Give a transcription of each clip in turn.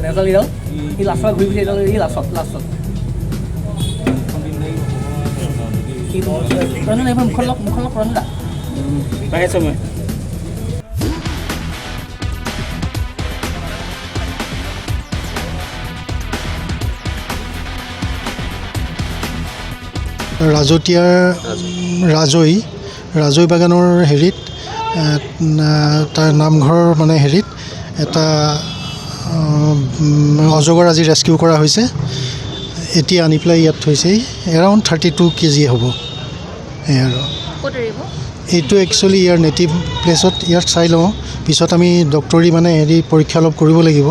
নেজালি দাও সি লাষ্টত ঘূৰি ফুৰি সি লাষ্টত মুখখন লগ ৰন্ধা পাইছো মই ৰাজৈ বাগানৰ হেৰিত তাৰ নামঘৰৰ মানে হেৰিত এটা অজগৰ আজি ৰেস্কিউ কৰা হৈছে। এতিয়া আনি পেলাই ইয়াত থৈছে। এৰাউণ্ড 32 কেজি হ'ব। আৰু এইটো একচুৱেলি ইয়াৰ নেটিভ প্লেচত ইয়াত চাই লওঁ, পিছত আমি ডক্টৰী মানে হেৰি পৰীক্ষা অলপ কৰিব লাগিব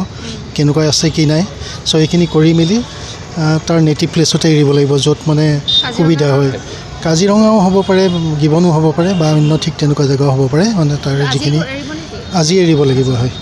কেনেকুৱা আছে কি নাই। চ' এইখিনি কৰি মেলি তাৰ নেটিভ প্লেচতে এৰিব লাগিব, য'ত মানে সুবিধা হয়। কাজিৰঙাও হ'ব পাৰে, গিবনো হ'ব পাৰে, বা অন্য ঠিক তেনেকুৱা জেগাও হ'ব পাৰে। মানে তাৰ যিখিনি আজি এৰিব লাগিব হয়।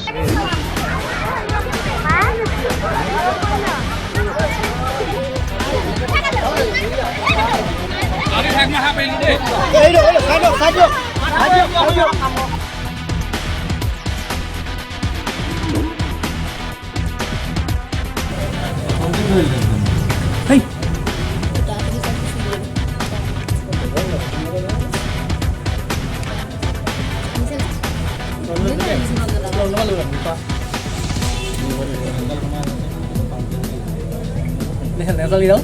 নেজালি দাও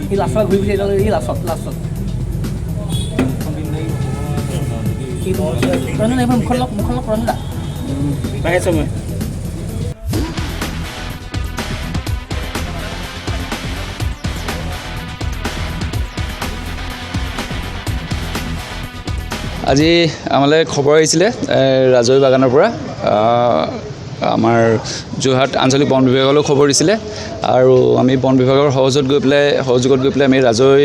সি লাষ্টত ঘূৰি ফুৰি সি লাষ্টত মুখখন লগ ৰন্ধা পাইছো মই আজি আমালৈ খবৰ আহিছিলে ৰাজৈ বাগানৰ পৰা। আমাৰ যোৰহাট আঞ্চলিক বন বিভাগলৈ খবৰ দিছিলে, আৰু আমি বন বিভাগৰ সহযোগত গৈ পেলাই আমি ৰাজৈ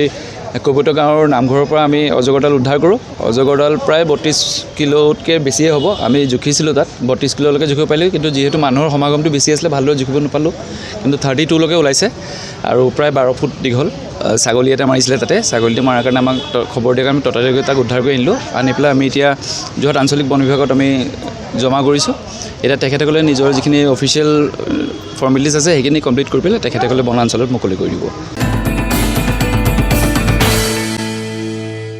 কৈবৰ্ত গাঁৱৰ নামঘৰৰ পৰা আমি অজগৰডাল উদ্ধাৰ কৰোঁ। অজগৰডাল প্ৰায় 32 কিলোতকৈ বেছিয়ে হ'ব। আমি জুখিছিলোঁ তাত 32 কিলোলৈকে জুখিব পাৰিলোঁ, কিন্তু যিহেতু মানুহৰ সমাগমটো বেছি আছিলে ভালদৰে জুখিব নাপালোঁ, কিন্তু 32লৈকে ওলাইছে আৰু প্ৰায় 12 ফুট দীঘল। ছাগলী এটা মাৰিছিলে তাতে, ছাগলীটো মৰাৰ কাৰণে আমাক খবৰ দিয়াৰ কাৰণে আমি ততাতৈয়াকৈ গৈ তাক উদ্ধাৰ কৰি আনিলোঁ। আনি পেলাই আমি এতিয়া যোৰহাট আঞ্চলিক বন বিভাগত আমি জমা কৰিছোঁ। এতিয়া তেখেতসকলে নিজৰ যিখিনি অফিচিয়েল ফৰ্মেলিটিজ আছে সেইখিনি কমপ্লিট কৰি পেলাই তেখেতসকলে বনাঞ্চলত মুকলি কৰি দিব।